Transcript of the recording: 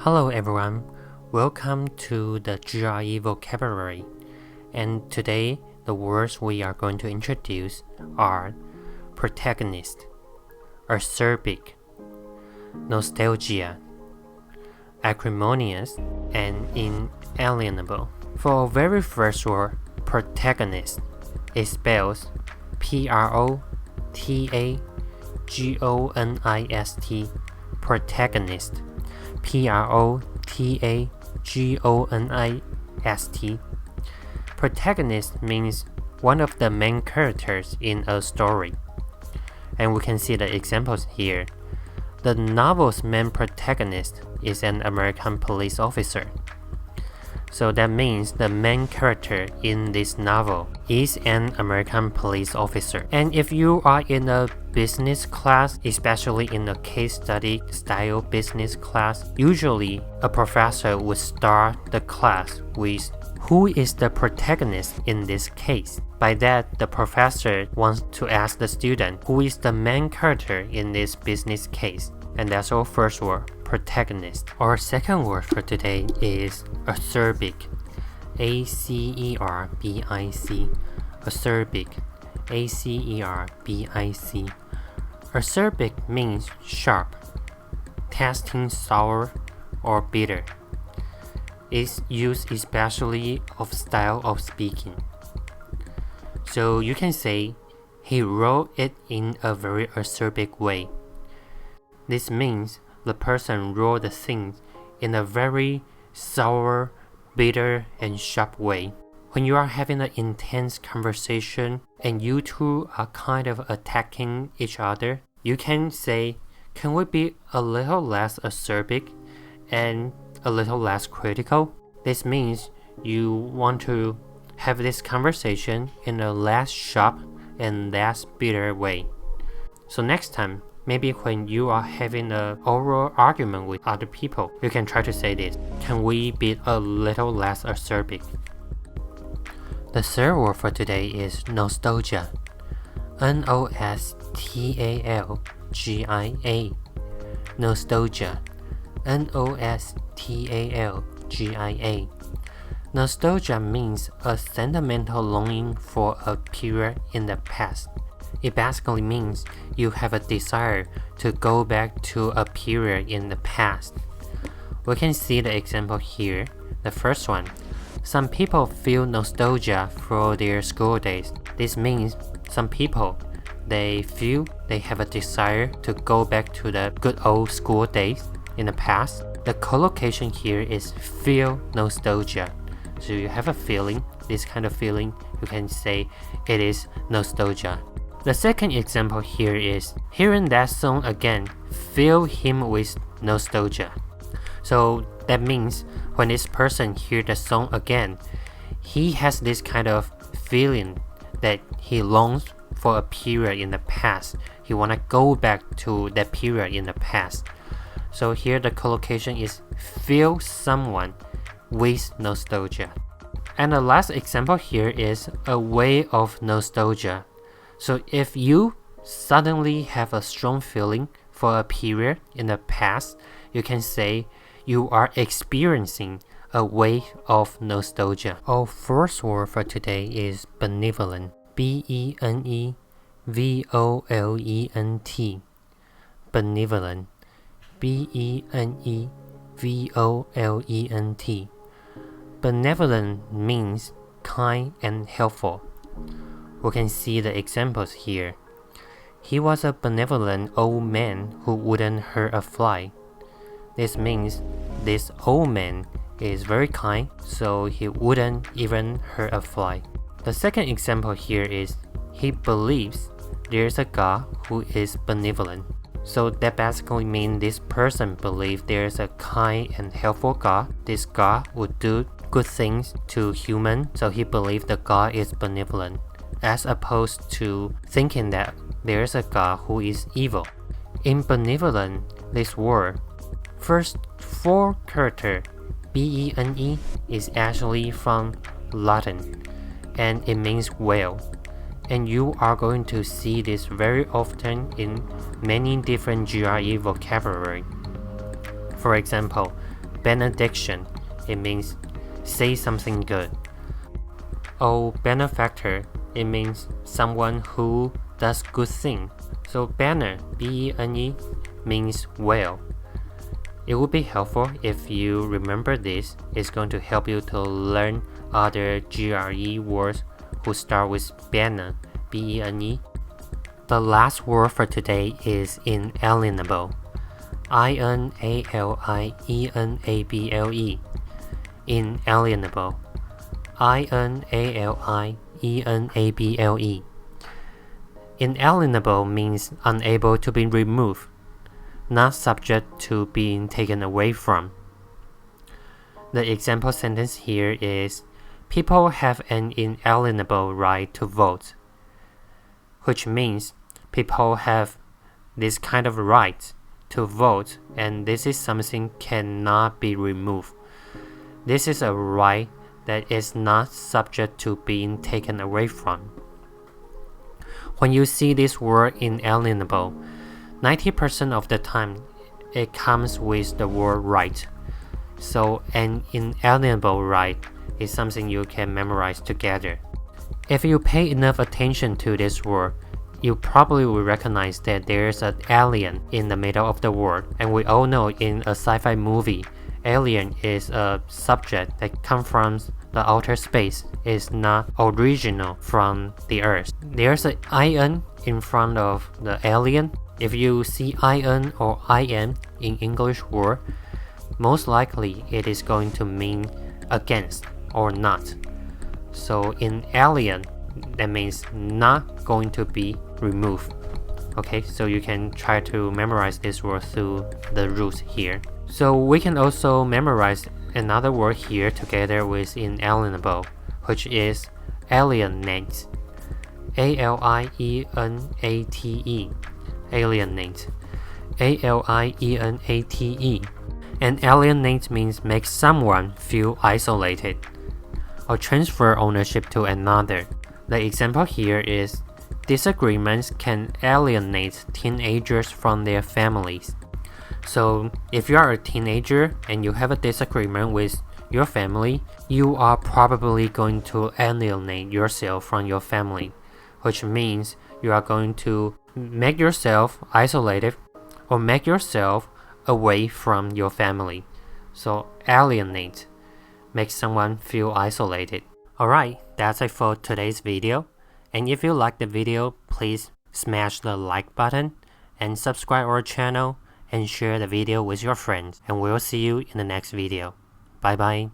Hello everyone, welcome to the GRE vocabulary, and today the words we are going to introduce are protagonist, acerbic, nostalgia, acrimonious, and inalienable. For our very first word, protagonist, it spells P-R-O-T-A-G-O-N-I-S-T, protagonist. P-R-O-T-A-G-O-N-I-S-T. Protagonist means one of the main characters in a story. And we can see the examples here. The novel's main protagonist is an American police officer. So that means the main character in this novel is an American police officer. And if you are in a business class, especially in a case study style business class, usually a professor would start the class with who is the protagonist in this case. By that, the professor wants to ask the student who is the main character in this business case. And that's our first word, protagonist. Our second word for today is acerbic. A-C-E-R-B-I-C. Acerbic. A-C-E-R-B-I-C. Acerbic means sharp, tasting sour or bitter. It's used especially of style of speaking. So you can say, he wrote it in a very acerbic way. This means the person wrote the things in a very sour, bitter, and sharp way. When you are having an intense conversation and you two are kind of attacking each other, you can say, can we be a little less acerbic and a little less critical? This means you want to have this conversation in a less sharp and less bitter way. So next time, maybe when you are having an oral argument with other people, you can try to say this. Can we be a little less acerbic? The third word for today is nostalgia. N-O-S-T-A-L-G-I-A. Nostalgia. N-O-S-T-A-L-G-I-A. Nostalgia means a sentimental longing for a period in the past. It basically means you have a desire to go back to a period in the past. We can see the example here. The first one. Some people feel nostalgia for their school days. This means some people, they feel they have a desire to go back to the good old school days in the past. The collocation here is feel nostalgia. So you have a feeling, this kind of feeling, you can say it is nostalgia. The second example here is hearing that song again, fill him with nostalgia. So that means when this person hears the song again, he has this kind of feeling that he longs for a period in the past. He want to go back to that period in the past. So here the collocation is fill someone with nostalgia. And the last example here is a way of nostalgia. So if you suddenly have a strong feeling for a period in the past, you can say you are experiencing a wave of nostalgia. Our first word for today is benevolent. B-E-N-E-V-O-L-E-N-T. Benevolent. B-E-N-E-V-O-L-E-N-T. Benevolent means kind and helpful. We can see the examples here. He was a benevolent old man who wouldn't hurt a fly. This means this old man is very kind, so he wouldn't even hurt a fly. The second example here is he believes there's a God who is benevolent. So that basically means this person believes there's a kind and helpful God. This God would do good things to humans, so he believes the God is benevolent, as opposed to thinking that there's a God who is evil. In benevolent, this word, first four character B-E-N-E is actually from Latin, and it means well. And you are going to see this very often in many different GRE vocabulary. For example, benediction, it means say something good. O benefactor, it means someone who does good thing. So banner, B-E-N-E, means whale. It would be helpful if you remember this. It's going to help you to learn other GRE words who start with banner, B-E-N-E. The last word for today is inalienable. I-N-A-L-I-E-N-A-B-L-E. Inalienable. I-N-A-L-I-E-N-A-B-L-E. Inalienable means unable to be removed, not subject to being taken away from. The example sentence here is, people have an inalienable right to vote, which means people have this kind of right to vote, and this is something cannot be removed. This is a right that is not subject to being taken away from. When you see this word inalienable, 90% of the time it comes with the word right. So an inalienable right is something you can memorize together. If you pay enough attention to this word, you probably will recognize that there's an alien in the middle of the word. And we all know in a sci-fi movie, alien is a subject that comes from the outer space, is not original from the earth. There's an IN in front of the alien. If you see IN or IN in English word, most likely it is going to mean against or not. So in alien, that means not going to be removed. Okay, so you can try to memorize this word through the rules here. So we can also memorize another word here together with inalienable, which is alienate. A-L-I-E-N-A-T-E. Alienate. A-L-I-E-N-A-T-E. And alienate means make someone feel isolated or transfer ownership to another. The example here is, disagreements can alienate teenagers from their families. So if you are a teenager and you have a disagreement with your family, you are probably going to alienate yourself from your family, which means you are going to make yourself isolated or make yourself away from your family. So alienate, make someone feel isolated. Alright, that's it for today's video. And if you like the video, please smash the like button and subscribe our channel and share the video with your friends. And we'll see you in the next video. Bye bye.